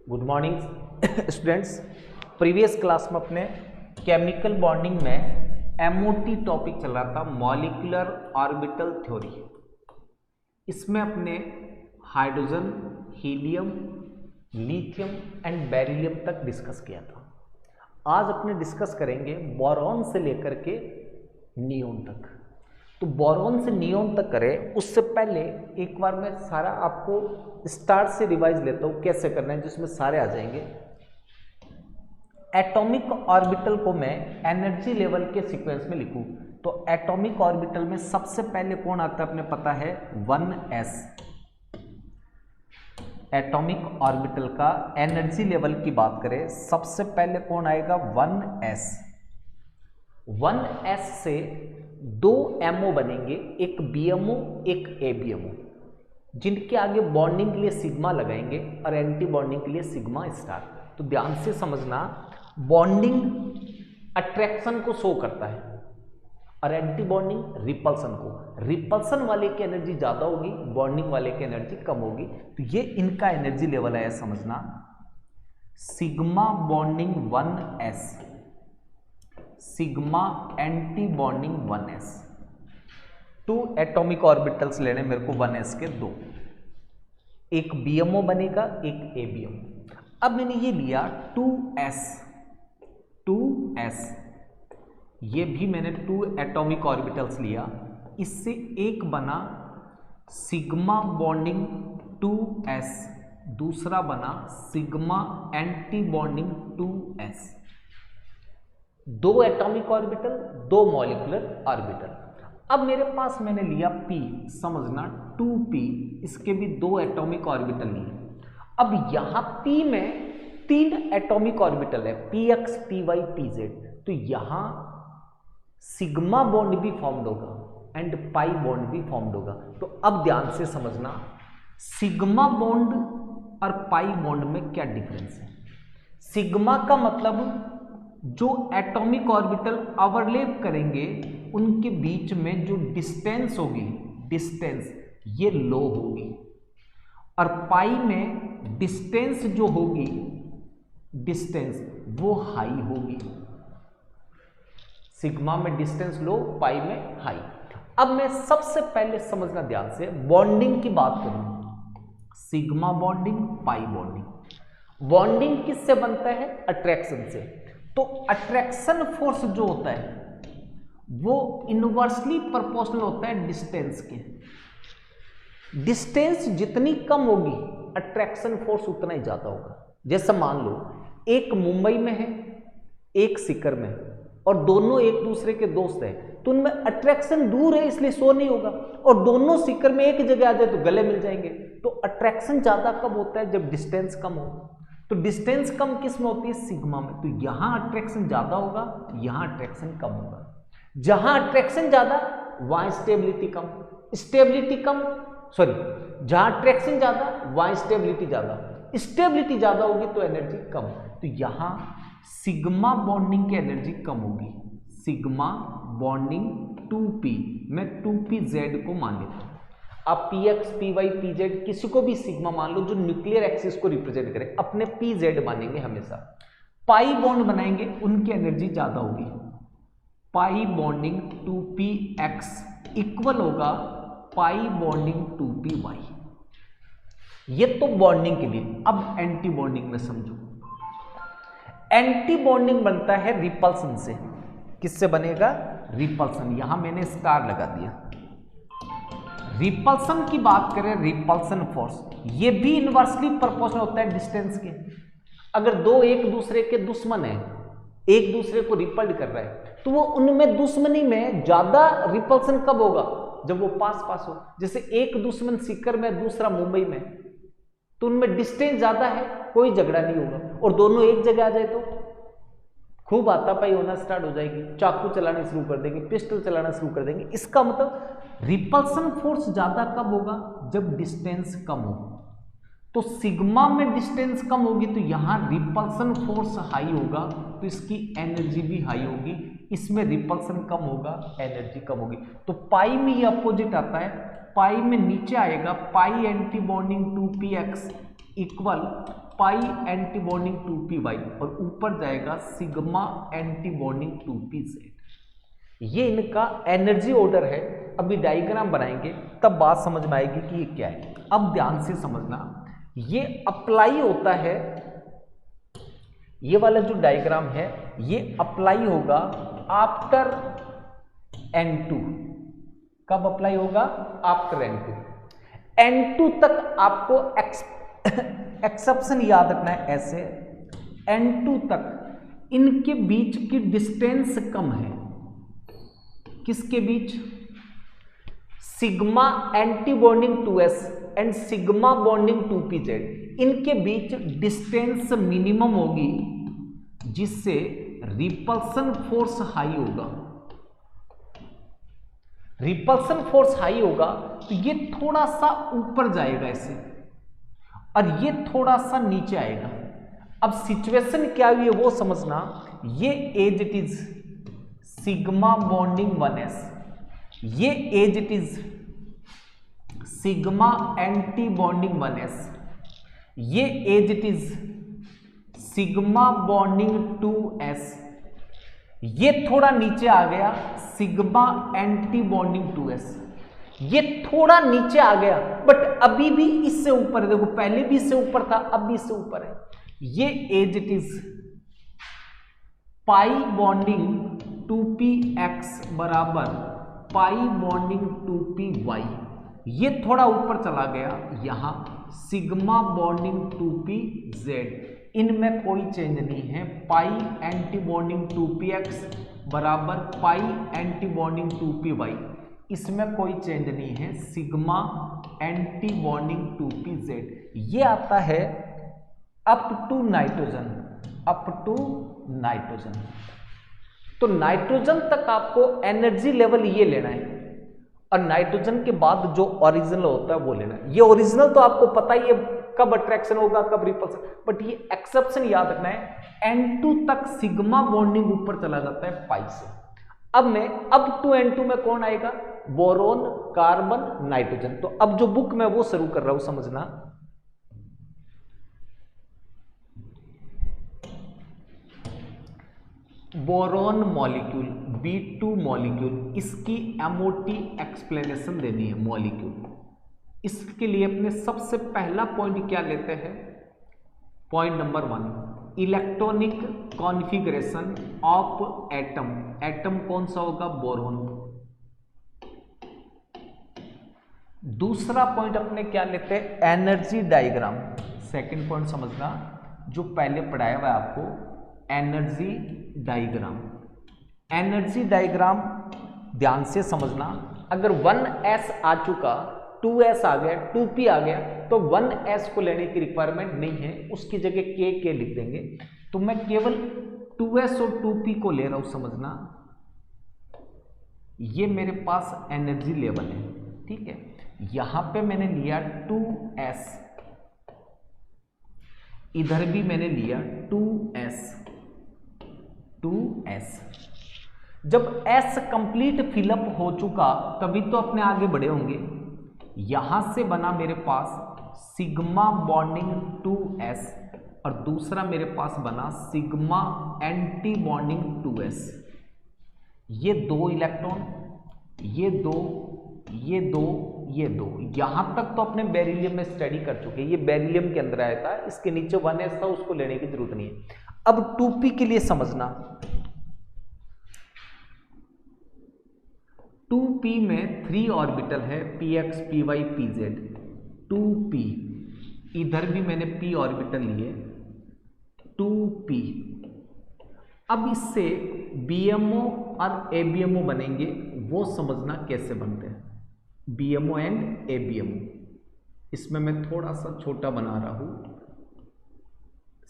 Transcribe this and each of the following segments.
Good morning students. Previous class में अपने chemical bonding में एमओटी टॉपिक चल रहा था, मॉलिक्यूलर ऑर्बिटल थ्योरी। इसमें अपने hydrogen, helium, lithium and beryllium तक डिस्कस किया था। आज अपने डिस्कस करेंगे बोरॉन से लेकर के नियोन तक। तो बोरॉन से नियोन तक करें उससे पहले एक बार मैं सारा आपको स्टार्ट से रिवाइज लेता हूँ कैसे करना है, जिसमें सारे आ जाएंगे। एटॉमिक ऑर्बिटल को मैं एनर्जी लेवल के सीक्वेंस में लिखूं तो एटॉमिक ऑर्बिटल में सबसे पहले कौन आता है अपने पता है, 1s। एटॉमिक ऑर्बिटल का एनर्जी लेवल की बात करें सबसे पहले कौन आएगा, 1s। 1s से दो MO बनेंगे, एक BMO एक ABMO, जिनके आगे बॉन्डिंग के लिए सिग्मा लगाएंगे और एंटी बॉन्डिंग के लिए सिग्मा स्टार। तो ध्यान से समझना, बॉन्डिंग अट्रैक्शन को शो करता है और एंटी बॉन्डिंग रिपल्सन को। रिपल्सन वाले की एनर्जी ज्यादा होगी, बॉन्डिंग वाले की एनर्जी कम होगी। तो ये इनका एनर्जी लेवल है, समझना। Sigma bonding 1s, sigma anti bonding 1s। Two atomic orbitals लेने मेरे को 1s के दो, एक BMO बनेगा एक ABMO। अब मैंने ये लिया 2s, ये भी मैंने 2 एटॉमिक ऑर्बिटल्स लिया। इससे एक बना सिग्मा बॉन्डिंग 2s, दूसरा बना सिग्मा एंटी बॉन्डिंग 2s। दो एटॉमिक ऑर्बिटल, दो मॉलिक्यूलर ऑर्बिटल। अब मेरे पास मैंने लिया P, समझना 2p, इसके भी दो एटॉमिक ऑर्बिटल लिए। अब यहां P में 3 एटॉमिक ऑर्बिटल है, px, py, pz। तो यहां सिग्मा बॉन्ड भी फॉर्म्ड होगा एंड पाई बॉन्ड भी फॉर्म्ड होगा। तो अब ध्यान से समझना, सिग्मा बॉन्ड और पाई बॉन्ड में क्या डिफरेंस है। सिग्मा का मतलब जो एटॉमिक ऑर्बिटल ओवरलैप करेंगे उनके बीच में जो डिस्टेंस होगी, डिस्टेंस ये लो होगी, और पाई में डिस्टेंस जो होगी, डिस्टेंस वो हाई होगी। सिग्मा में डिस्टेंस लो, पाई में हाई। अब मैं सबसे पहले समझना ध्यान से, बॉन्डिंग की बात करूं, sigma bonding, pi bonding. Bonding किससे बनता है, अट्रैक्शन से। तो अट्रैक्शन फोर्स जो होता है वो इनवर्सली प्रोपोर्शनल होता है डिस्टेंस के। डिस्टेंस जितनी कम होगी अट्रैक्शन फोर्स उतना ही ज्यादा होगा। जैसे मान लो एक मुंबई में है, एक सीकर में है, और दोनों एक दूसरे के दोस्त हैं, तो उनमें अट्रैक्शन दूर है इसलिए शो नहीं होगा, और दोनों सीकर में एक जगह आ जाए तो गले मिल जाएंगे। तो अट्रैक्शन ज्यादा कब होता है, जब डिस्टेंस कम हो। तो डिस्टेंस कम किस में होती है, सिग्मा में। तो यहां अट्रैक्शन ज्यादा होगा, यहां अट्रैक्शन कम होगा। जहां अट्रैक्शन ज्यादा वहां स्टेबिलिटी कम, स्टेबिलिटी कम, सॉरी, जहां अट्रैक्शन ज्यादा वहां स्टेबिलिटी ज्यादा, स्टेबिलिटी ज्यादा होगी तो एनर्जी कम। तो यहां सिग्मा बॉन्डिंग की एनर्जी कम होगी, सिग्मा बॉन्डिंग 2p, मैं 2pz को मान लेता हूं। आप px, py, pz किसी को भी सिग्मा मान लो जो न्यूक्लियर एक्सिस को रिप्रेजेंट करे, अपने pz मानेंगे हमेशा। पाई बॉन्ड बनाएंगे उनकी एनर्जी ज्यादा होगी, पाई बॉन्डिंग 2px इक्वल होगा पाई बॉन्डिंग 2py। ये तो बॉन्डिंग के लिए। अब एंटी बॉन्डिंग में समझो, एंटी बॉन्डिंग बनता है रिपल्सन से। किससे बनेगा, रिपल्सन। यहां मैंने स्टार लगा दिया। रिपल्सन की बात करें, रिपल्सन फोर्स ये भी इनवर्सली प्रोपोर्शनल होता है डिस्टेंस के। अगर दो एक दूसरे के दुश्मन है, एक दूसरे को रिपल्ड कर रहा है, तो वो उनमें दुश्मनी में ज्यादा रिपल्सन कब होगा, जब वो पास पास हो। जैसे एक दुश्मन सीकर में, दूसरा मुंबई में, तो उनमें डिस्टेंस ज्यादा है, कोई झगड़ा नहीं होगा। और दोनों एक जगह आ जाए तो खूब हाथापाई होना स्टार्ट हो जाएगी, चाकू चलाने शुरू कर देंगे, पिस्टल चलाना शुरू कर देंगे। इसका मतलब रिपल्सन फोर्स ज्यादा कब होगा, जब डिस्टेंस कम हो। तो सिग्मा में डिस्टेंस कम होगी तो यहां रिपल्सन फोर्स हाई होगा, तो इसकी एनर्जी भी हाई होगी। इसमें रिपल्सन कम होगा, एनर्जी कम होगी। तो पाई में ये अपोजिट आता है, पाई में नीचे आएगा pi anti bonding 2px equal pi anti bonding 2p/y और ऊपर जाएगा सिग्मा एंटी बॉन्डिंग 2pz। ये इनका एनर्जी ऑर्डर है। अभी डायग्राम बनाएंगे तब बात समझ में आएगी कि ये क्या है। अब ध्यान से समझना, ये अप्लाई होता है, ये वाला जो डायग्राम है ये अप्लाई होगा आफ्टर N2। कब अप्लाई होगा? After N2। N2 तक आपको एक्सेप्शन याद रखना है। ऐसे N2 तक इनके बीच की डिस्टेंस कम है। किसके बीच? Sigma anti bonding 2s and sigma bonding 2pz, इनके बीच डिस्टेंस मिनिमम होगी, जिससे रिपल्सन फोर्स हाई होगा। रिपल्सन फोर्स हाई होगा तो ये थोड़ा सा ऊपर जाएगा ऐसे, और ये थोड़ा सा नीचे आएगा। अब सिचुएशन क्या हुई है वो समझना। ये as it is sigma bonding 1s, ये as it is sigma anti bonding 1s, ये as it is sigma bonding 2s, ये थोड़ा नीचे आ गया सिग्मा एंटी बॉन्डिंग 2s, ये थोड़ा नीचे आ गया बट अभी भी इससे ऊपर है। देखो पहले भी इससे ऊपर था, अब भी इससे ऊपर है। ये as it is pi bonding 2px बराबर पाई बॉन्डिंग 2py, ये थोड़ा ऊपर चला गया यहां सिग्मा बॉन्डिंग 2pz। इनमें कोई चेंज नहीं है। पाई एंटी बॉन्डिंग 2px बराबर पाई एंटी बॉन्डिंग 2py, इसमें कोई चेंज नहीं है। सिग्मा एंटी बॉन्डिंग 2pz, ये आता है up to nitrogen, up to nitrogen. तो नाइट्रोजन तक आपको एनर्जी लेवल ये लेना है, और नाइट्रोजन के बाद जो ओरिजिनल होता है वो लेना है। ये ओरिजिनल तो आपको पता ही है कब अट्रैक्शन होगा कब रिपल्सन, बट ये एक्सेप्शन याद रखना है। N2 तक सिग्मा बॉन्डिंग ऊपर चला जाता है पाई से। अब मैं अब टू N2 में कौन आएगा? Boron, carbon, nitrogen. तो अब जो बुक में वो शुरू कर रहा हूं समझना। बोरोन मॉलिक्यूल B2 मॉलिक्यूल, इसकी MOT एक्सप्लेनेशन देनी है मॉलिक्यूल। इसके लिए अपने सबसे पहला पॉइंट क्या लेते हैं? Point number 1, electronic configuration of atom. Atom कौन सा होगा? बोरोन। दूसरा पॉइंट अपने क्या लेते हैं? Energy diagram. सेकंड पॉइंट समझना जो पहले पढ़ाया हुआ है आपको, एनर्जी डायग्राम। एनर्जी डायग्राम ध्यान से समझना। अगर 1s आ चुका, 2s आ गया, 2p आ गया, तो 1s को लेने की रिक्वायरमेंट नहीं है, उसकी जगह k लिख देंगे। तो मैं केवल 2s और 2p को ले रहा हूं, समझना। ये मेरे पास एनर्जी लेवल है, ठीक है। यहां पे मैंने लिया 2s, इधर भी मैंने लिया 2s। जब s कंप्लीट फिलअप हो चुका तभी तो अपने आगे बढ़े होंगे। यहां से बना मेरे पास सिग्मा बॉन्डिंग 2s और दूसरा मेरे पास बना सिग्मा एंटी बॉन्डिंग 2s। ये 2 इलेक्ट्रॉन, ये 2, ये 2, ये 2। यहां तक तो अपने बेरिलियम में स्टडी कर चुके हैं। ये बेरिलियम के अंदर आया था, इसके नीचे 1s था, उसको लेने की जरूरत नहीं है। अब 2p के लिए समझना। 2p में 3 ऑर्बिटल है, px, py, pz। 2p, इधर भी मैंने p ऑर्बिटल लिए, 2p। अब इससे BMO और ABMO बनेंगे, वो समझना कैसे बनते हैं, BMO एंड ABMO। इसमें मैं थोड़ा सा छोटा बना रहा हूं,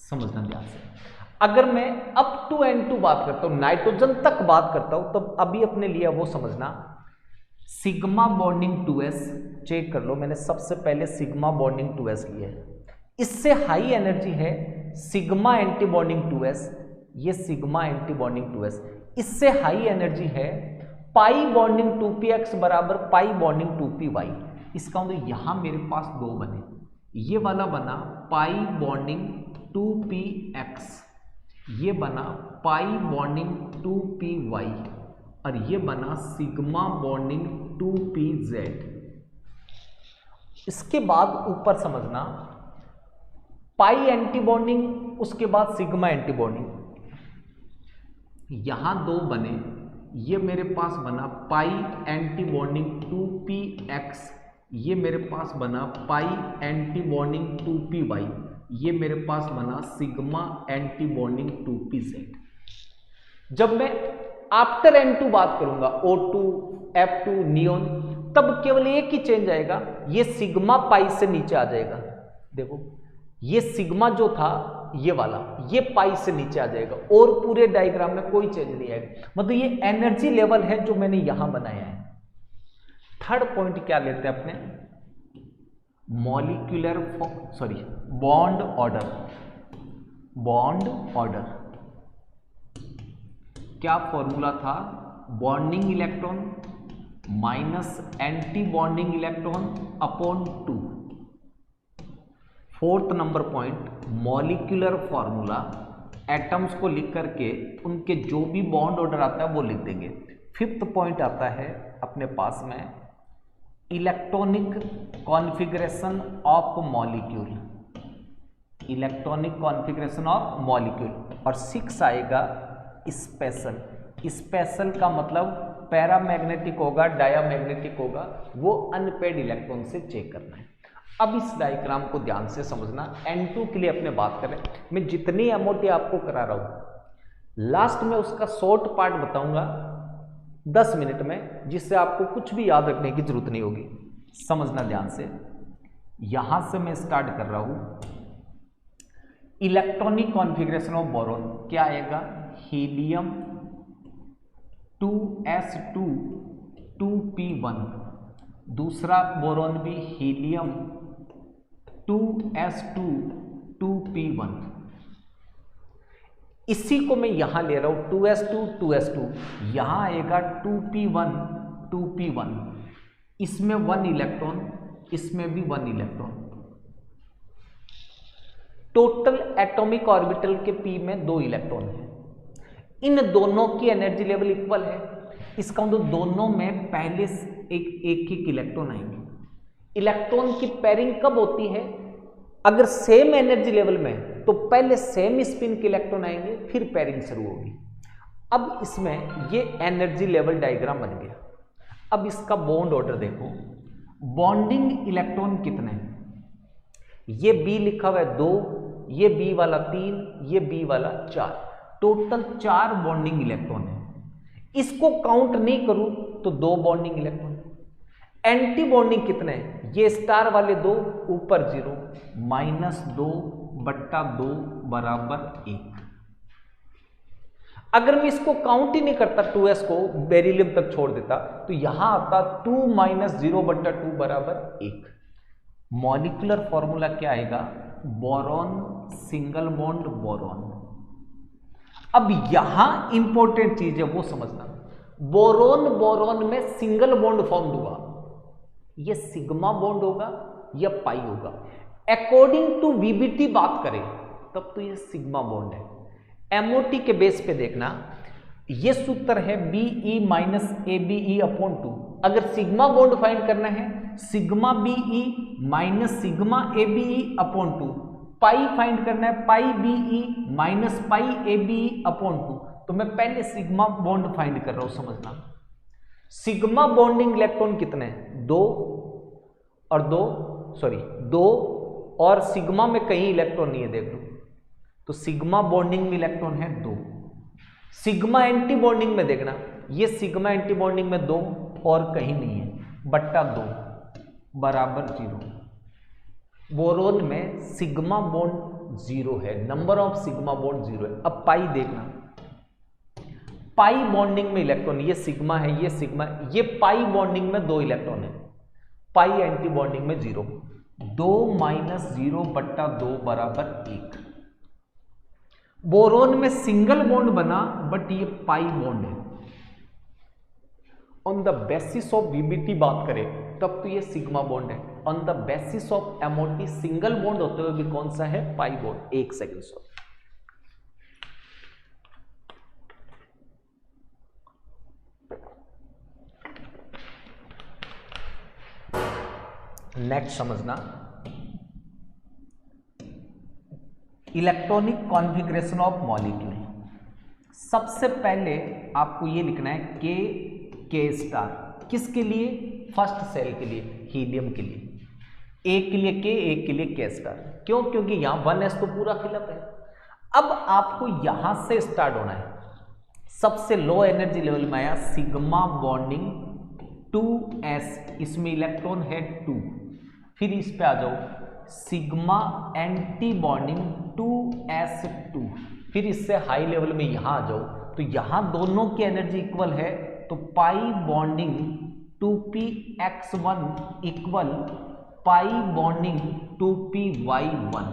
समझना ध्यान से। अगर मैं अप टू N2 बात करता हूं, नाइट्रोजन तक बात करता हूं, तब अभी अपने लिया वो समझना। सिग्मा बॉन्डिंग 2s, चेक कर लो, मैंने सबसे पहले सिग्मा बॉन्डिंग 2s लिया है। इससे हाई एनर्जी है सिग्मा एंटी बॉन्डिंग 2s, ये सिग्मा एंटी बॉन्डिंग 2s। इससे हाई एनर्जी है पाई बॉन्डिंग 2px बराबर पाई बॉन्डिंग 2py। इसका मतलब यहां मेरे पास 2 बने, ये वाला बना पाई बॉन्डिंग 2px, ये बना पाई बॉन्डिंग 2py और ये बना सिग्मा बॉन्डिंग 2pz। इसके बाद ऊपर समझना पाई एंटी बॉन्डिंग, उसके बाद सिग्मा एंटी बॉन्डिंग। यहां दो बने, ये मेरे पास बना पाई एंटी बॉन्डिंग 2px, ये मेरे पास बना पाई एंटी बॉन्डिंग 2py, ये मेरे पास बना सिग्मा एंटी बॉन्डिंग 2pz। जब मैं आफ्टर N2 बात करूंगा O2, F2, नियोन, तब केवल एक ही चेंज आएगा, ये सिग्मा पाई से नीचे आ जाएगा। देखो ये सिग्मा जो था ये वाला, ये पाई से नीचे आ जाएगा और पूरे डायग्राम में कोई चेंज नहीं आएगा। मतलब ये एनर्जी लेवल है जो मैंने यहां बनाया है। थर्ड पॉइंट क्या लेते हैं अपने, molecular bond order. Bond order क्या फॉर्मूला था, bonding electron minus anti bonding electron upon 2। Fourth number point, molecular formula, atoms को लिख करके उनके जो भी बॉन्ड ऑर्डर आता है वो लिख देंगे। फिफ्थ पॉइंट आता है अपने पास में electronic configuration of molecule, electronic configuration of molecule. और 6 आएगा स्पेशल। स्पेशल का मतलब पैरामैग्नेटिक होगा, डायामैग्नेटिक होगा, वो अनपेड इलेक्ट्रॉन से चेक करना है। अब इस डायग्राम को ध्यान से समझना। N2 के लिए अपने बात करें, मैं जितनी MOT आपको करा रहा हूं लास्ट में उसका शॉर्ट पार्ट बताऊंगा 10 मिनट में, जिससे आपको कुछ भी याद रखने की जरूरत नहीं होगी। समझना ध्यान से। यहां से मैं स्टार्ट कर रहा हूं, इलेक्ट्रॉनिक कॉन्फ़िगरेशन ऑफ बोरॉन क्या आएगा, हीलियम 2s2 2p1, दूसरा बोरॉन भी हीलियम 2s2 2p1। इसी को मैं यहां ले रहा हूं 2s2 2s2, यहां आएगा 2p1 2p1, इसमें 1 इलेक्ट्रॉन, इसमें भी 1 इलेक्ट्रॉन। टोटल एटॉमिक ऑर्बिटल के p में 2 इलेक्ट्रॉन है। इन दोनों की एनर्जी लेवल इक्वल है। इसका मतलब दोनों में पहले एक इलेक्ट्रॉन आएंगे। इलेक्ट्रॉन की पेयरिंग कब होती है, अगर सेम एनर्जी लेवल में तो पहले सेम स्पिन के इलेक्ट्रॉन आएंगे, फिर पेयरिंग शुरू होगी। अब इसमें ये एनर्जी लेवल डायग्राम बन गया। अब इसका बॉन्ड ऑर्डर देखो, बॉन्डिंग इलेक्ट्रॉन कितने हैं, ये B लिखा हुआ है 2, ये B वाला 3, ये B वाला 4, टोटल 4 बॉन्डिंग इलेक्ट्रॉन है। इसको काउंट नहीं करूं तो 2 बॉन्डिंग इलेक्ट्रॉन। एंटी बॉन्डिंग कितने हैं, ये स्टार वाले 2, ऊपर 0, -2/2 बराबर 1। अगर मैं इसको काउंट ही नहीं करता, 2s को बेरिलियम तक छोड़ देता, तो यहां आता 2 - 0/2 बराबर 1। मॉलिक्यूलर फॉर्मूला क्या आएगा, बोरॉन सिंगल बॉन्ड बोरॉन। अब यहां इंपॉर्टेंट चीज है वो समझना, बोरॉन बोरॉन में सिंगल बॉन्ड फॉर्म हुआ, ये सिग्मा बॉन्ड होगा या पाई होगा। अकॉर्डिंग टू VBT बात करें तब तो ये सिग्मा बॉन्ड है। MOT के बेस पे देखना, ये सूत्र है BE - ABE/2। अगर सिग्मा बॉन्ड फाइंड करना है, sigma BE - sigma ABE/2। Pi find करना है, पाई BE - पाई ABE/2। तो मैं पहले सिग्मा बॉन्ड फाइंड कर रहा हूं, समझना। सिग्मा बॉन्डिंग इलेक्ट्रॉन कितने हैं, 2 और सिग्मा में कहीं इलेक्ट्रॉन नहीं है, देख लो। तो सिग्मा बॉन्डिंग में इलेक्ट्रॉन है 2। सिग्मा एंटी बॉन्डिंग में देखना, ये सिग्मा एंटी बॉन्डिंग में 2 और कहीं नहीं है, /2 बराबर 0। बोरोन में सिग्मा बॉन्ड 0 है, नंबर ऑफ सिग्मा बॉन्ड 0 है। अब पाई देखना, पाई बॉन्डिंग में इलेक्ट्रॉन, ये सिग्मा है, ये सिग्मा, ये पाई बॉन्डिंग में 2 इलेक्ट्रॉन है, पाई एंटी बॉन्डिंग में 0। 2 - 0/2 बराबर 1। बोरोन में सिंगल बॉन्ड बना बट ये पाई बॉन्ड है। On the basis of VBT बात करें तब तो ये सिग्मा बॉन्ड है। On the basis of MOT single bond होते हुए भी कौन सा है, pi bond. 1 second sorry. Next समझना, इलेक्ट्रॉनिक कॉन्फ़िगरेशन ऑफ मॉलिक्यूल। सबसे पहले आपको ये लिखना है के स्टार, किसके लिए, फर्स्ट सेल के लिए, हीलियम के लिए। एक के लिए के, एक के लिए के स्टार। क्यों, क्योंकि यहां 1s तो पूरा फिलअप है। अब आपको यहां से स्टार्ट होना है। सबसे लो एनर्जी लेवल में आया सिग्मा बॉन्डिंग 2s, इसमें इलेक्ट्रॉन है 2। फिर इस पे आ जाओ सिग्मा एंटी बॉन्डिंग 2s2। फिर इससे हाई लेवल में यहां आ जाओ तो यहां दोनों की एनर्जी इक्वल है, तो pi bonding 2px1 equal pi bonding 2py1।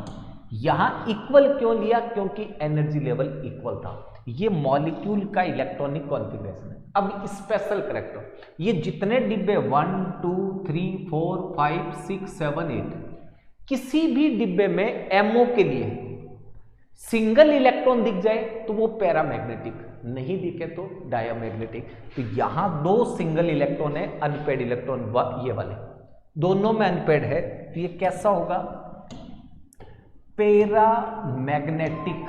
यहां इक्वल क्यों लिया, क्योंकि एनर्जी लेवल इक्वल था। ये मॉलिक्यूल का इलेक्ट्रॉनिक कॉन्फ़िगरेशन है। अब स्पेशल करेक्टर, ये जितने डिब्बे 1 2 3 4 5 6 7 8, किसी भी डिब्बे में MO के लिए सिंगल इलेक्ट्रॉन दिख जाए तो वो पैरामैग्नेटिक, नहीं दिखे तो डायामैग्नेटिक। तो यहां 2 सिंगल इलेक्ट्रॉन है, अनपेड इलेक्ट्रॉन ये वाले दोनों में अनपेड है, तो ये कैसा होगा, paramagnetic,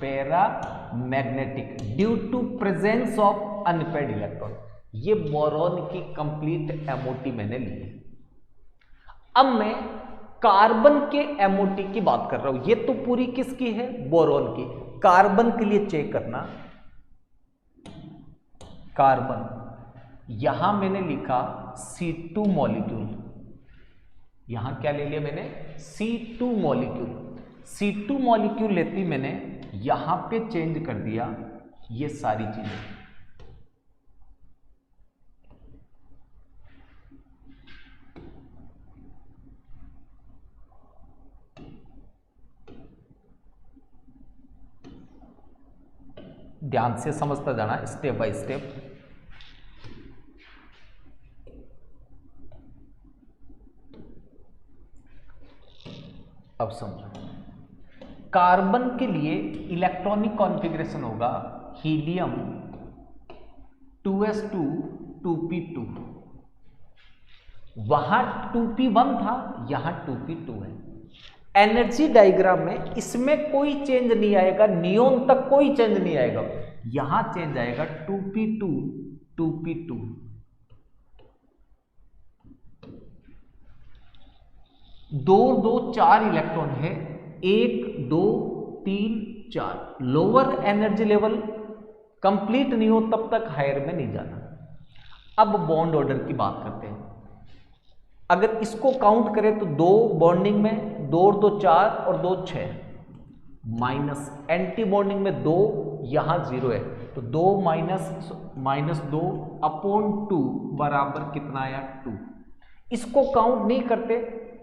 paramagnetic due to presence of unpaired electron. ये बोरॉन की कंप्लीट MOT मैंने ली है। अब मैं कार्बन के MOT की बात कर रहा हूं। ये तो पूरी किसकी है, बोरॉन की। कार्बन के लिए चेक करना, कार्बन यहां मैंने लिखा C2 मॉलिक्यूल, यहां क्या ले लिया मैंने, C2 मॉलिक्यूल। C2 मॉलिक्यूल लेती मैंने यहां पे चेंज कर दिया ये सारी चीजें। ध्यान से समझता जाना स्टेप बाय स्टेप। अब समझो, कार्बन के लिए इलेक्ट्रॉनिक कॉन्फ़िगरेशन होगा हीलियम 2s2 2p2। वहां 2p1 था, यहां 2p2 है। एनर्जी डायग्राम में इसमें कोई चेंज नहीं आएगा, नियोन तक कोई चेंज नहीं आएगा। यहां चेंज आएगा 2p2 2p2। दो 4 इलेक्ट्रॉन है, 1 2 3 4। लोअर एनर्जी लेवल कंप्लीट नहीं हो तब तक हायर में नहीं जाना। अब बॉन्ड ऑर्डर की बात करते हैं। अगर इसको काउंट करें तो 2 बॉन्डिंग में 2 और 2 4 और 2 6, माइनस एंटी बॉन्डिंग में 2, यहां 0 है तो 2 माइनस 2 अपॉन 2 बराबर कितना आया 2। इसको काउंट नहीं करते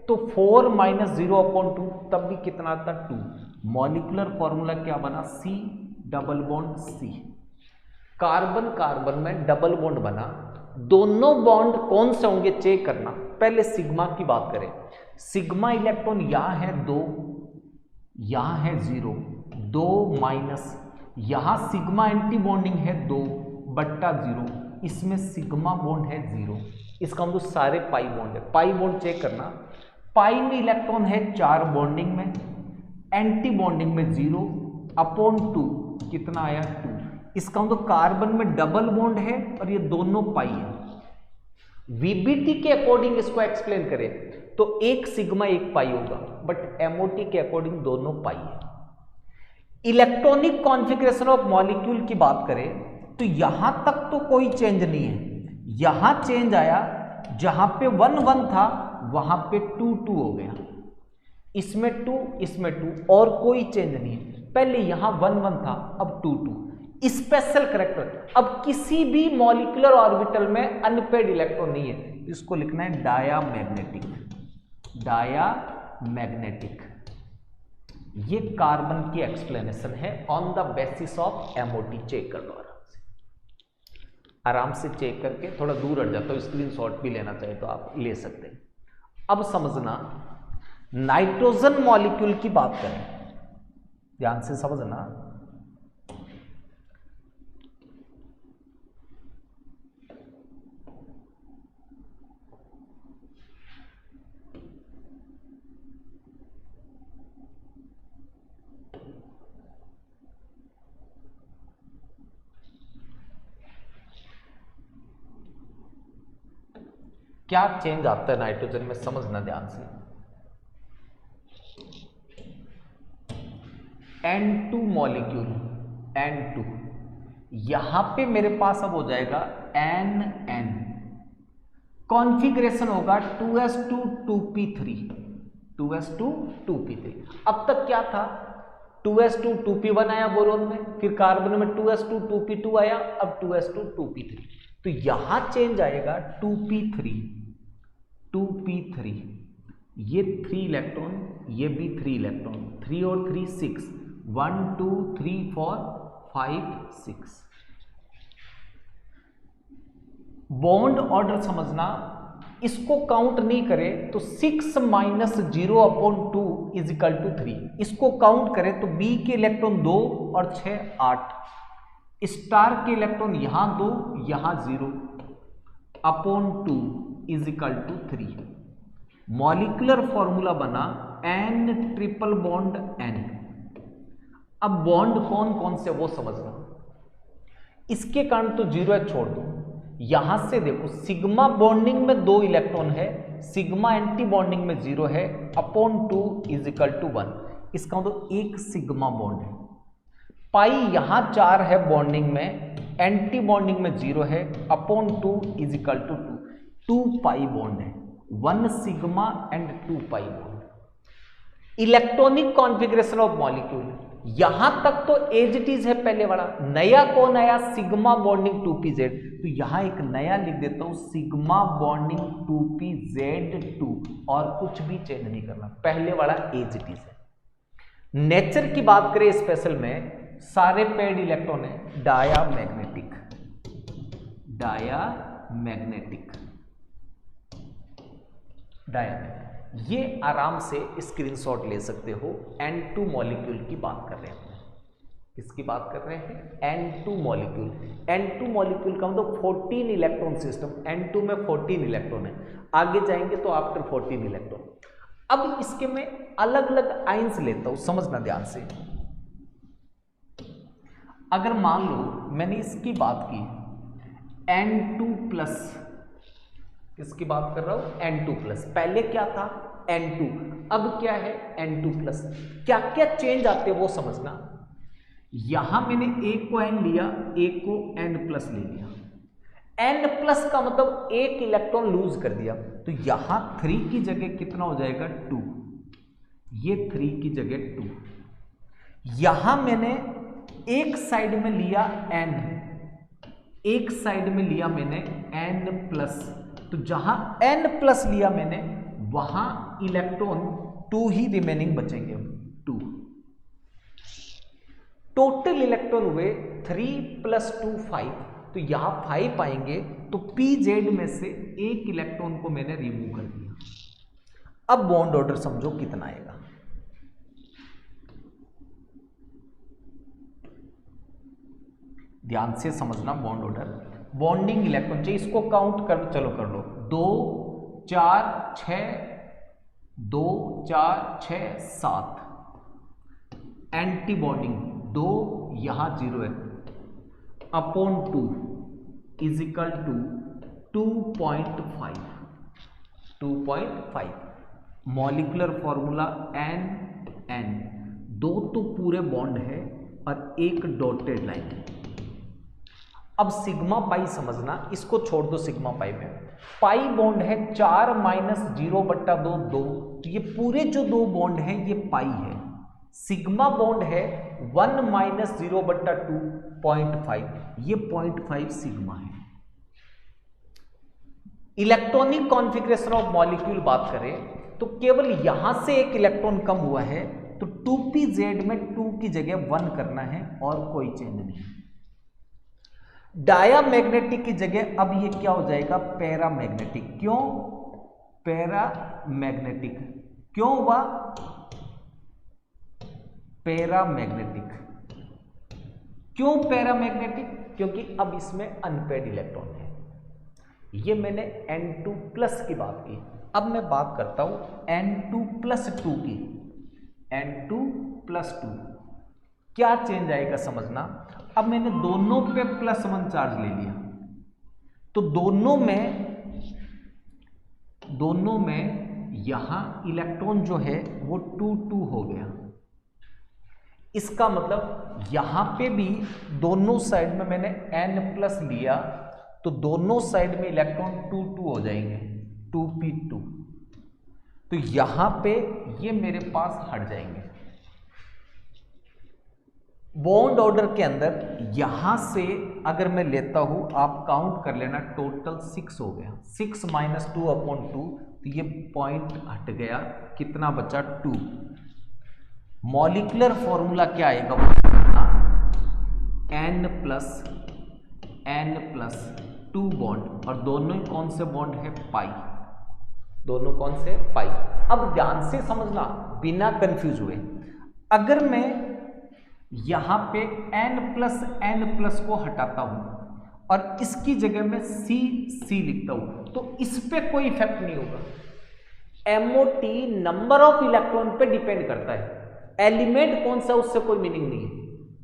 तो 4 माइनस 0 अपॉन 2 तब भी कितना आता 2। मॉलिक्यूलर फॉर्मूला क्या बना, C double bond C। Carbon carbon में डबल बॉन्ड बना। दोनों बॉन्ड कौन से होंगे चेक करना। पहले सिग्मा की बात करें, सिग्मा इलेक्ट्रॉन यहां है 2, यहां है 0, 2 माइनस, यहां सिग्मा एंटी बॉन्डिंग है 2 बट्टा 0, इसमें सिग्मा बॉन्ड है 0। इसका मतलब सारे पाई बॉन्ड है। पाई बॉन्ड चेक करना, पाई में इलेक्ट्रॉन है 4 बॉन्डिंग में, एंटी बॉन्डिंग में 0 अपॉन 2 कितना आया 2। इसका मतलब कार्बन में डबल बॉन्ड है और ये दोनों पाई है। VBT के अकॉर्डिंग इसको एक्सप्लेन करें तो एक सिग्मा एक पाई होगा, बट MOT के अकॉर्डिंग दोनों पाई है। इलेक्ट्रॉनिक कॉन्फ़िगरेशन ऑफ मॉलिक्यूल की बात करें तो यहां तक तो कोई चेंज नहीं है। यहां चेंज आया, जहां पे 1 1 था वहां पे 2 2 हो गया, इसमें 2 इसमें 2, और कोई चेंज नहीं है। पहले यहां 1 1 था, अब 2 2। स्पेशल कैरेक्टर, अब किसी भी मॉलिक्यूलर ऑर्बिटल में अनपेड इलेक्ट्रॉन नहीं है, इसको लिखना है डायामैग्नेटिक, डायामैग्नेटिक। ये कार्बन की एक्सप्लेनेशन है on the basis of MOT। Check कर लो आराम से चेक करके, थोड़ा दूर हट जाता हूं, स्क्रीनशॉट भी लेना चाहे तो आप ले सकते हैं। अब समझना, नाइट्रोजन मॉलिक्यूल की बात करें, ध्यान से समझना। क्या चेंज आता है नाइट्रोजन में, समझना ध्यान से। N2 मॉलिक्यूल, N2, यहां पे मेरे पास अब हो जाएगा NN, कॉन्फ़िगरेशन होगा 2s2 2p3, 2s2 2p3। अब तक क्या था, 2s2 2p1 आया बोरोन में, फिर कार्बन में 2s2 2p2 आया, अब 2s2 2p3। तो यहां चेंज आएगा 2p3, 2p3, ये 3 इलेक्ट्रॉन, ये भी 3 इलेक्ट्रॉन, 3 और 3 6, 1 2 3 4 5 6। बॉन्ड ऑर्डर समझना, इसको काउंट नहीं करें तो 6 माइनस 0/2 इज इक्वल टू 3, इसको काउंट करें तो बी के इलेक्ट्रॉन 2 और 6 8, स्टार के इलेक्ट्रॉन यहां 2 यहां 0/2 is equal to 3। Molecular formula बना N ट्रिपल बॉन्ड N। अब बॉन्ड कौन कौन से वो समझना, इसके कारण तो 0 है, छोड़ दो। यहां से देखो, सिग्मा बॉन्डिंग में 2 इलेक्ट्रॉन है, सिग्मा एंटी बॉन्डिंग में 0 है, (2 इज इक्वल टू 1, इसका मतलब एक सिग्मा बॉन्ड है। पाई यहां 4 है बॉन्डिंग में, एंटी बॉन्डिंग में 0 है, (2 is equal to 2 pi bond है, 1 sigma and 2 pi bond. Electronic configuration of molecule, यहां तक तो एज इट इज है पहले वाला, नया कौन आया, सिग्मा बॉन्डिंग 2pz, तो यहां एक नया लिख देता हूं, सिग्मा बॉन्डिंग 2pz2, और कुछ भी चेंज नहीं करना, पहले वाला एज इट इज है। नेचर की बात करें स्पेशल में, सारे पेड इलेक्ट्रॉन है डायामैग्नेटिक, डायामैग्नेटिक, डायामैग्नेटिक, ये आराम से स्क्रीनशॉट ले सकते हो। N2 मॉलिक्यूल की बात कर रहे हैं, किसकी बात कर रहे हैं, N2 मॉलिक्यूल। N2 मॉलिक्यूल का मतलब 14 इलेक्ट्रॉन सिस्टम, N2 में 14 इलेक्ट्रॉन है, आगे जाएंगे तो आफ्टर 14 इलेक्ट्रॉन। अब इसके में अलग अलग आयंस लेता हूं, समझना ध्यान से। अगर मान लो मैंने इसकी बात की N2 प्लस, किसकी बात कर रहा हूं, N2 प्लस, पहले क्या था N2, अब क्या है N2 प्लस, क्या क्या चेंज आते हैं वो समझना। यहां मैंने एक को N लिया, एक को N प्लस ले लिया, N प्लस का मतलब एक इलेक्ट्रॉन लूज कर दिया, तो यहां 3 की जगह कितना हो जाएगा 2, ये 3 की जगह 2। यहां मैंने एक साइड में लिया N, एक साइड में लिया मैंने N प्लस, तो जहां N प्लस लिया मैंने वहां इलेक्ट्रॉन 2 ही रिमेनिंग बचेंगे, 2। टोटल इलेक्ट्रॉन हुए 3 + 2 5, तो यहां 5 आएंगे, तो pz में से एक इलेक्ट्रॉन को मैंने रिमूव कर दिया। अब बॉन्ड ऑर्डर समझो कितना आएगा, ध्यान से समझना। बॉन्ड ऑर्डर, बॉन्डिंग इलेक्ट्रॉन चाहिए, इसको काउंट कर, चलो कर लो, 2 4 6, 2 4 6 7, एंटी बॉन्डिंग 2, यहां 0 है, (2 is equal to 2.5, 2.5। Molecular formula NN, 2 तो पूरे बॉन्ड है और एक डॉटेड लाइन है। अब सिग्मा पाई समझना, इसको छोड़ दो, सिग्मा पाई में पाई बॉन्ड है 4 - 0/2 2, तो ये पूरे जो 2 बॉन्ड हैं ये पाई है। सिग्मा बॉन्ड है 1 - 0/2 0.5, ये 0.5 सिग्मा है। इलेक्ट्रॉनिक कॉन्फ़िगरेशन ऑफ मॉलिक्यूल बात करें तो केवल यहां से एक इलेक्ट्रॉन कम हुआ है, तो 2pz में 2 की जगह 1 करना है और कोई चेंज नहीं। डायामैग्नेटिक की जगह अब ये क्या हो जाएगा, पैरामैग्नेटिक। क्यों, पैरामैग्नेटिक। क्यों हुआ पैरामैग्नेटिक? क्यों पैरामैग्नेटिक? क्योंकि अब इसमें अनपेड इलेक्ट्रॉन है। ये मैंने N2+ की बात की। अब मैं बात करता हूं N2+2 की। N2+2 क्या चेंज आएगा समझना। अब मैंने दोनों पे +1 चार्ज ले लिया, तो दोनों में यहां इलेक्ट्रॉन जो है वो 2 हो गया। इसका मतलब यहां पे भी दोनों साइड में मैंने N+ लिया, तो दोनों साइड में इलेक्ट्रॉन 2 हो जाएंगे, 2p2। तो यहां पे ये मेरे पास हट जाएंगे। बॉन्ड ऑर्डर के अंदर यहां से अगर मैं लेता हूं, आप काउंट कर लेना, टोटल 6 हो गया। 6 - 2/2, तो ये पॉइंट हट गया, कितना बचा 2। मॉलिक्यूलर फॉर्मूला क्या आएगा वो N+2 बॉन्ड, और दोनों ही कौन से बॉन्ड है पाई, दोनों कौन से पाई। अब ध्यान से समझना बिना कंफ्यूज हुए, अगर मैं यहां पे N+N+ को हटाता हूं और इसकी जगह में C लिखता हूं, तो इस पे कोई इफेक्ट नहीं होगा। MOT नंबर ऑफ इलेक्ट्रॉन पे डिपेंड करता है, एलिमेंट कौन सा उससे कोई मीनिंग नहीं है।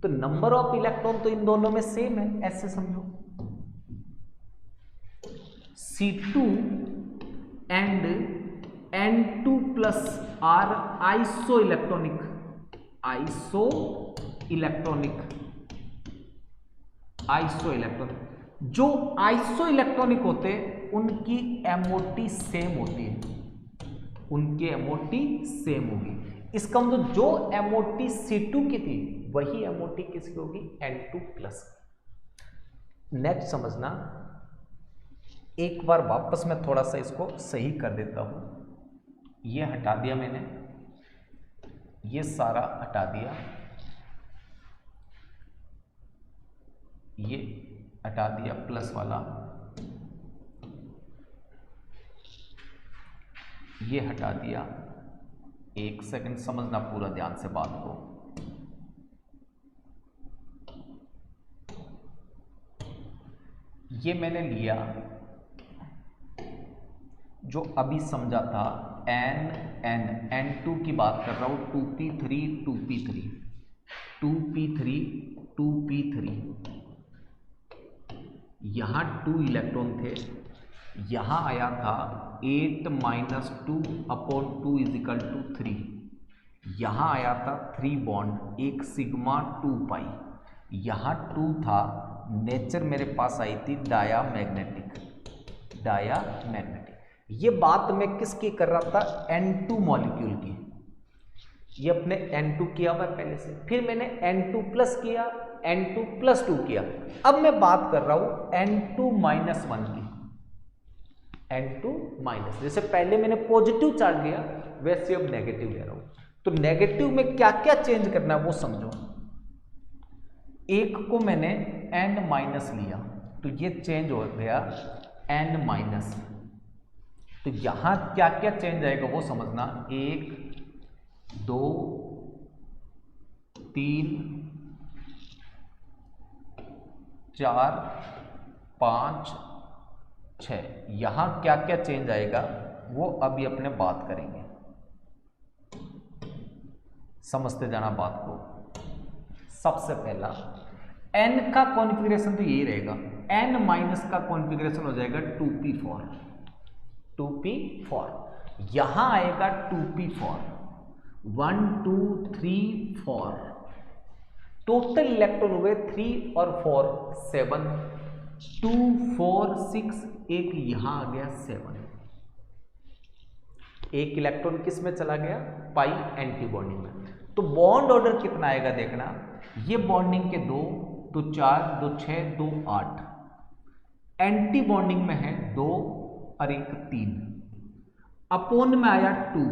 तो नंबर ऑफ इलेक्ट्रॉन तो इन दोनों में सेम है, ऐसे समझो। C2 and N2+ are isoelectronic जो आइसो इलेक्ट्रॉनिक होते उनकी MOT सेम होती है, उनकी MOT सेम होगी। इसका मतलब जो MOT C2 की थी वही MOT किसकी होगी, N2+। नेक्स्ट समझना, एक बार वापस मैं थोड़ा सा इसको सही कर देता हूं। ये हटा दिया मैंने, ये सारा हटा दिया, ये हटा दिया प्लस वाला, ये हटा दिया। एक सेकंड समझना पूरा ध्यान से बात को। ये मैंने लिया जो अभी समझा था N2 की बात कर रहा हूं, 2p3 यहां 2 इलेक्ट्रॉन थे, यहां आया था 8 - 2/2 = 3। यहां आया था 3 बॉन्ड, एक सिग्मा 2 पाई, यहां 2 था। नेचर मेरे पास आई थी डायामैग्नेटिक। ये बात मैं किसकी कर रहा था, N2 मॉलिक्यूल की। ये अपने N2 किया हुआ पहले से, फिर मैंने N2+ किया, N2+2 किया। अब मैं बात कर रहा हूं N2-1 की। N2-, जैसे पहले मैंने पॉजिटिव चार्ज लिया वैसे अब नेगेटिव ले रहा हूं। तो नेगेटिव में क्या क्या चेंज करना है वो समझो। एक को मैंने N- लिया, तो ये चेंज हो गया N-। तो यहां क्या क्या चेंज आएगा वो समझना। 1 2 3 4 5 6, यहां क्या क्या चेंज आएगा वो अभी अपने बात करेंगे, समझते जाना बात को। सबसे पहला N का कॉन्फ़िगरेशन तो यही रहेगा, N- का कॉन्फ़िगरेशन हो जाएगा 2p4। यहां आएगा 2p4, 1 2 3 4, टोटल इलेक्ट्रॉन हुए 3 और 4 7, 2 4 6, एक यहां आ गया 7। एक इलेक्ट्रॉन किस में चला गया, पाई एंटी बॉन्डिंग में। तो बॉन्ड ऑर्डर कितना आएगा देखना, ये बॉन्डिंग के 2 तो 4 2 6 2 8, एंटी बॉन्डिंग में है 2 और एक 3, अपोन में आया 2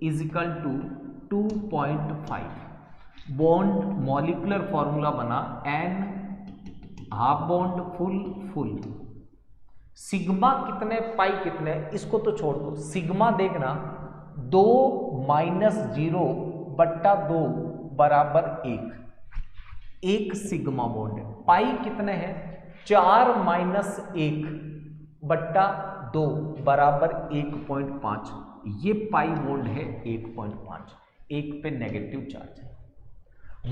= 2.5। बॉन्ड मॉलिक्यूलर फॉर्मूला बना N half bond full, sigma कितने, पाई कितने, इसको तो छोड़ दो। सिग्मा देखना 2 माइनस 0 बट्टा 2 बराबर 1, एक सिग्मा बॉन्ड है। पाई कितने हैं, 4 माइनस 1 बट्टा 2 बराबर 1.5, ये पाई बॉन्ड है 1.5, एक पे नेगेटिव चार्ज है।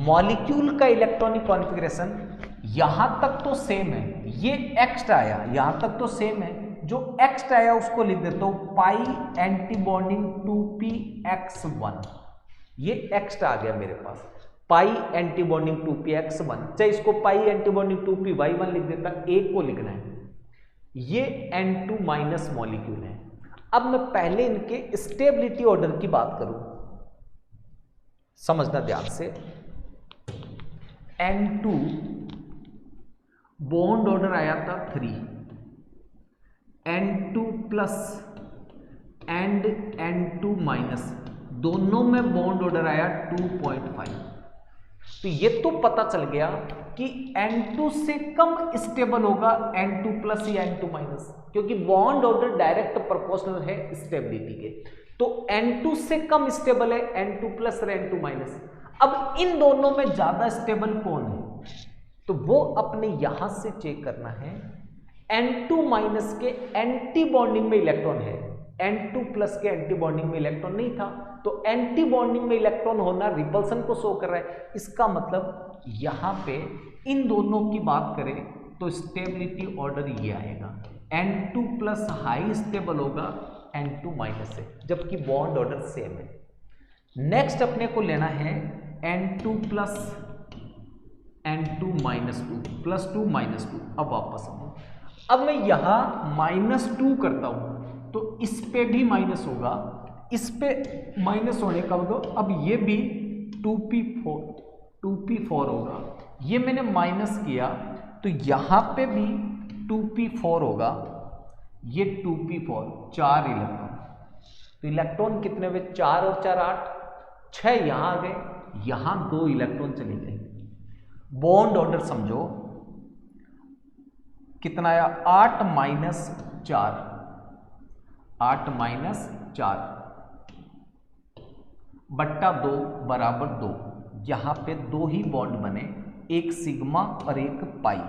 मॉलिक्यूल का इलेक्ट्रॉनिक कॉन्फ़िगरेशन यहां तक तो सेम है, ये एक्स्ट्रा आया यहां तक तो सेम है, जो एक्स्ट्रा आया उसको लिख देता हूं पाई एंटी बॉन्डिंग 2px1, ये एक्स्ट्रा आ गया मेरे पास, पाई एंटी बॉन्डिंग 2px1, चाहे इसको पाई एंटी बॉन्डिंग 2py1 लिख देता, एक को लिखना है, ये N2 माइनस मॉलिक्यूल है। अब मैं पहले इनके स्टेबिलिटी ऑर्डर की बात करूं, समझना ध्यान से। N2 बॉन्ड ऑर्डर आया था 3, N2 plus and N2 minus, दोनों में बॉन्ड ऑर्डर आया 2.5। तो ये तो पता चल गया कि N2 से कम स्टेबल होगा N2 प्लस या N2 माइनस, क्योंकि बॉन्ड ऑर्डर डायरेक्ट प्रोपोर्शनल है स्टेबिलिटी के। तो N2 से कम स्टेबल है N2 प्लस और N2 माइनस। अब इन दोनों में ज्यादा स्टेबल कौन है, तो वो अपने यहां से चेक करना है। N2 माइनस के एंटी बॉन्डिंग में इलेक्ट्रॉन है, N2 प्लस के एंटी बॉन्डिंग में इलेक्ट्रॉन नहीं था, तो एंटी बॉन्डिंग में इलेक्ट्रॉन होना रिपल्सन को शो कर रहा है। इसका मतलब यहां पे इन दोनों की बात करें तो स्टेबिलिटी ऑर्डर ये आएगा, N2 प्लस हाई स्टेबल होगा N2 माइनस से, जबकि बॉन्ड ऑर्डर सेम है। नेक्स्ट अपने को लेना है N2 plus N2 minus 2 plus 2 minus 2। अब वापस आओ, अब मैं यहां -2 करता हूं तो इस पे भी माइनस होगा, इस पे माइनस होने का मतलब अब ये भी 2p4 होगा, ये मैंने माइनस किया तो यहां पे भी 2p4 होगा, ये 2p4, 4 इलेक्ट्रॉन। तो इलेक्ट्रॉन कितने हुए, 4 और 4 8, 6 यहां आ गए, यहां 2 इलेक्ट्रॉन चले गए। बॉन्ड ऑर्डर समझो कितना आया, 8 माइनस 4, 8 माइनस 4 बट्टा 2 बराबर 2, यहां पे 2 ही बॉन्ड बने, एक सिग्मा और एक पाई,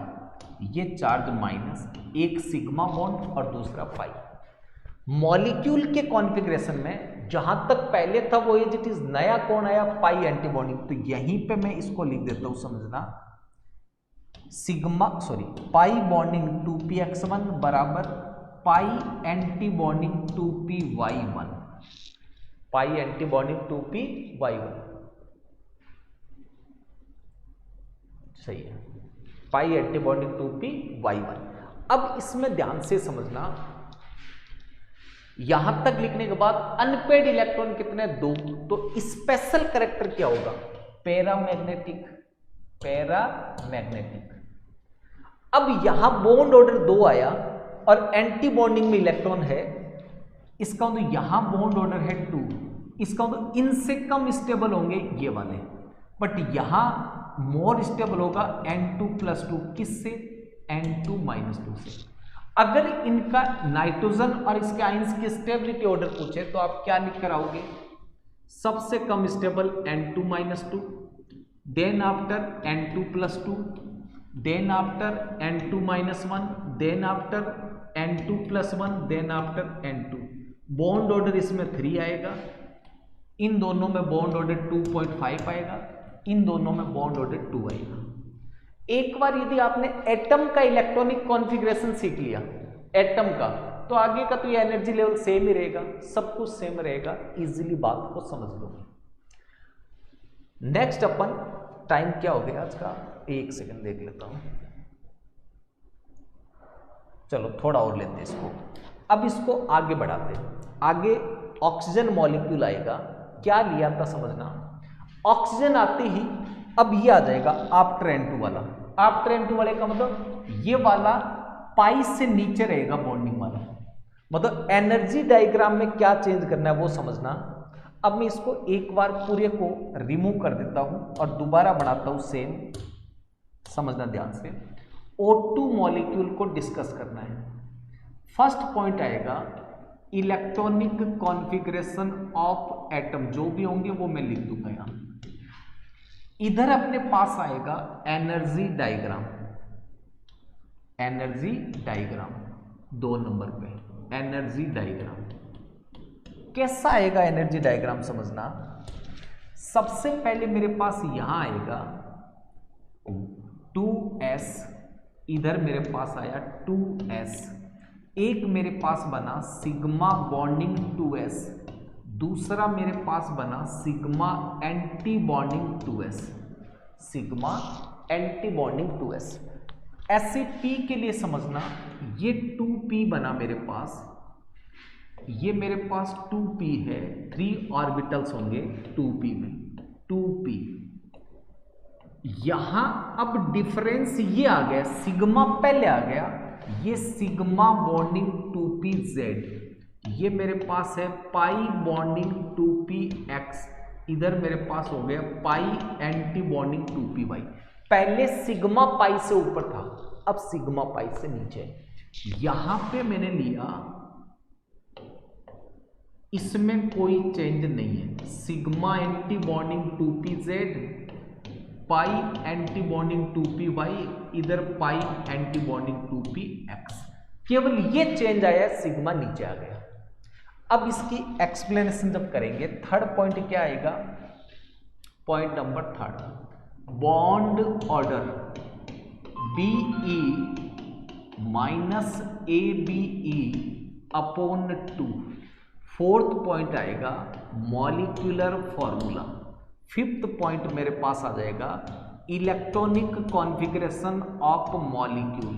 ये चार्ज माइनस, एक सिग्मा बॉन्ड और दूसरा पाई। मॉलिक्यूल के कॉन्फ़िगरेशन में जहां तक पहले था वो एज इट इज, नया कौन आया, पाई एंटी बॉन्डिंग। तो यहीं पे मैं इसको लिख देता हूं, समझना, पाई बॉन्डिंग 2px1 बराबर पाई एंटी बॉन्डिंग 2py1, पाई एंटी बॉन्डिंग 2py1, सही है, पाई एंटी बॉन्डिंग 2py1। अब इसमें ध्यान से समझना, यहां तक लिखने के बाद अनपेड इलेक्ट्रॉन कितने, 2, तो स्पेशल कैरेक्टर क्या होगा, पैरामैग्नेटिक, पैरामैग्नेटिक। अब यहां बॉन्ड ऑर्डर 2 आया और एंटी बॉन्डिंग में इलेक्ट्रॉन है, इसका मतलब यहां बॉन्ड ऑर्डर है 2, इसका मतलब इनसे कम स्टेबल होंगे ये वाले, बट यहां मोर स्टेबल होगा N2 प्लस 2, किससे, N2 माइनस 2 से। अगर इनका नाइट्रोजन और इसके आयंस की स्टेबिलिटी ऑर्डर पूछे तो आप क्या लिख कर आओगे, सबसे कम stable N2 minus 2, then after N2 plus 2, then after N2 minus 1, then after N2 plus 1, then after N2। Bond order इसमें 3 आएगा, इन दोनों में बॉन्ड ऑर्डर 2.5 आएगा, इन दोनों में बॉन्ड ऑर्डर 2 आएगा। एक बार यदि आपने एटम का इलेक्ट्रॉनिक कॉन्फ़िगरेशन सीख लिया एटम का, तो आगे का तो ये एनर्जी लेवल सेम ही रहेगा, सब कुछ सेम रहेगा, इजीली बात को समझ लो। नेक्स्ट अपन, टाइम क्या हो गया आज का, 1 सेकंड देख लेता हूं, चलो थोड़ा और लेते हैं इसको। अब इसको आगे बढ़ाते हैं, आगे ऑक्सीजन मॉलिक्यूल आएगा, क्या लिया था समझना, ऑक्सीजन आते ही अब ये आ जाएगा आफ्टर N2 वाला, आफ्टर N2 वाले का मतलब ये वाला पाई से नीचे रहेगा बॉन्डिंग वाला, मतलब एनर्जी डायग्राम में क्या चेंज करना है वो समझना। अब मैं इसको एक बार पूरे को रिमूव कर देता हूं और दोबारा बनाता हूं सेम, समझना ध्यान से। O2 मॉलिक्यूल को डिस्कस करना है, फर्स्ट पॉइंट आएगा इलेक्ट्रॉनिक कॉन्फ़िगरेशन ऑफ एटम, जो भी होंगे वो मैं लिख दूंगा यहां। इधर अपने पास आएगा energy diagram, energy diagram 2 number पे एनर्जी डायग्राम। कैसा आएगा एनर्जी डायग्राम समझना। सबसे पहले मेरे पास यहां आएगा 2s, इधर मेरे पास आया 2s, एक मेरे पास बना सिग्मा बॉन्डिंग 2s, दूसरा मेरे पास बना sigma anti bonding 2s, sigma anti bonding 2s। ऐसे p के लिए समझना, ये 2p बना मेरे पास, ये मेरे पास 2p है, 3 ऑर्बिटल्स होंगे 2p में, 2p। यहां अब डिफरेंस ये आ गया, सिग्मा पहले आ गया, ये सिग्मा बॉन्डिंग 2pz, ये मेरे पास है पाई बॉन्डिंग 2px, इधर मेरे पास हो गया पाई एंटी बॉन्डिंग 2py। पहले सिग्मा पाई से ऊपर था, अब सिग्मा पाई से नीचे। यहां पे मैंने लिया, इसमें कोई चेंज नहीं है, सिग्मा एंटी बॉन्डिंग 2pz, पाई एंटी बॉन्डिंग 2py, इधर पाई एंटी बॉन्डिंग 2px। केवल ये चेंज आया, सिग्मा नीचे आ गया। अब इसकी एक्सप्लेनेशन जब करेंगे, थर्ड पॉइंट क्या आएगा, point number 3, bond order BE minus ABE upon 2। Fourth point आएगा मॉलिक्यूलर फॉर्मूला। फिफ्थ पॉइंट मेरे पास आ जाएगा इलेक्ट्रॉनिक कॉन्फ़िगरेशन ऑफ मॉलिक्यूल,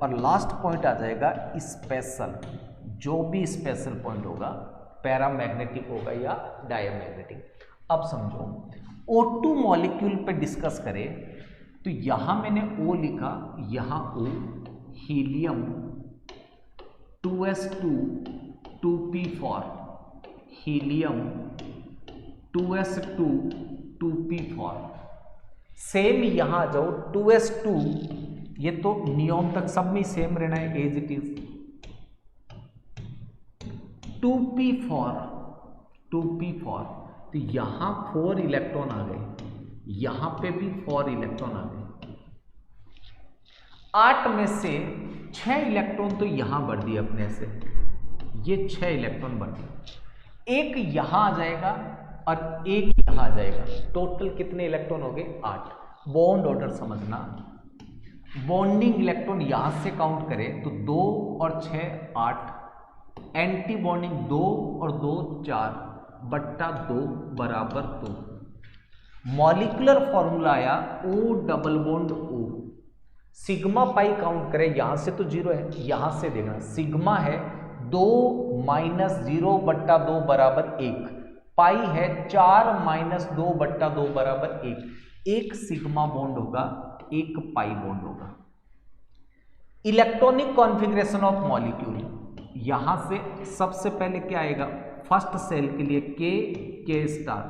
और लास्ट पॉइंट आ जाएगा स्पेशल, जो भी स्पेशल पॉइंट होगा, पैरामैग्नेटिक होगा या डायमैग्नेटिक। अब समझो O2 मॉलिक्यूल पे डिस्कस करें तो यहां मैंने O लिखा, यहां O, helium 2s2 2p4, helium 2s2 2p4। Same यहां आ जाओ 2s2, ये तो नियम तक सब में सेम रहना है एज इट इज, 2p4 तो यहां 4 इलेक्ट्रॉन आ गए, यहां पे भी 4 इलेक्ट्रॉन आ गए। 8 में से 6 इलेक्ट्रॉन तो यहां बढ़ दिए अपने से, ये 6 इलेक्ट्रॉन बढ़ दिए, एक यहां आ जाएगा और एक यहां आ जाएगा। टोटल कितने इलेक्ट्रॉन हो गए, 8। बॉन्ड ऑर्डर समझना, बॉन्डिंग इलेक्ट्रॉन यहां से काउंट करें तो 2 और 6 8, एंटी बॉन्डिंग 2 और 2 4 बट्टा 2 बराबर 2। मॉलिक्यूलर फॉर्मूला आया O double bond O। Sigma pi count करें, यहां से तो 0 है, यहां से देखना सिग्मा है 2 माइनस 0 बट्टा 2 बराबर 1, पाई है 4 माइनस 2 बट्टा 2 बराबर 1। एक सिग्मा बॉन्ड होगा, एक पाई बॉन्ड होगा। इलेक्ट्रॉनिक कॉन्फ़िगरेशन ऑफ मॉलिक्यूल, यहां से सबसे पहले क्या आएगा, फर्स्ट सेल के लिए K स्टार।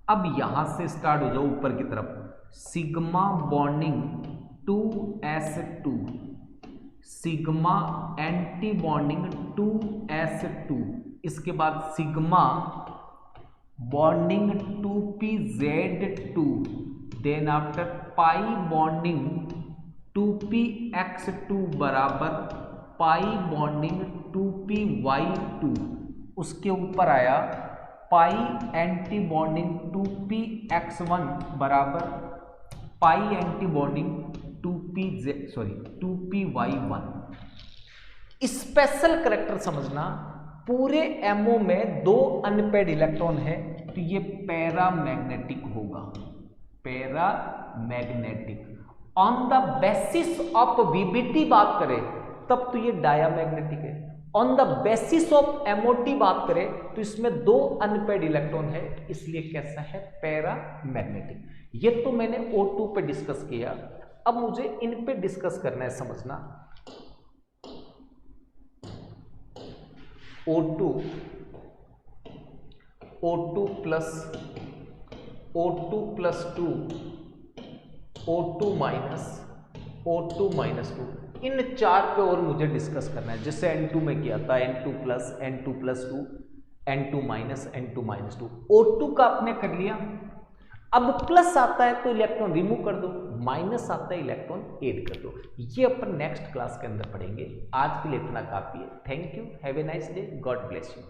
अब यहां से स्टार्ट हो जाओ ऊपर की तरफ, sigma bonding 2s2, sigma anti bonding 2s2, इसके बाद sigma bonding 2pz2, then after pi bonding 2px2 बराबर पाई बॉन्डिंग 2py2, उसके ऊपर आया पाई एंटी बॉन्डिंग 2px1 बराबर pi anti bonding 2py1। Special character समझना, पूरे MO में 2 अनपेड इलेक्ट्रॉन है तो ये पैरामैग्नेटिक होगा, paramagnetic. On the basis of VBT बात करें तब तो ये डायामैग्नेटिक है। On the basis of MOT बात करें तो इसमें 2 अनपेड इलेक्ट्रॉन है, इसलिए कैसा है, पैरामैग्नेटिक। ये तो मैंने O2 पे डिस्कस किया, अब मुझे इन पे डिस्कस करना है। समझना O2 plus O2 plus 2, O2 minus 2, इन 4 पे और मुझे डिस्कस करना है, जैसे N2 में किया था, N2 plus, N2 plus 2, N2 minus, N2 minus 2। O2 का आपने कर लिया। अब प्लस आता है तो इलेक्ट्रॉन रिमूव कर दो, माइनस आता है इलेक्ट्रॉन ऐड कर दो। ये अपन नेक्स्ट क्लास के अंदर पढ़ेंगे। आज के लिए इतना काफी है। Thank you, have a nice day, God bless you.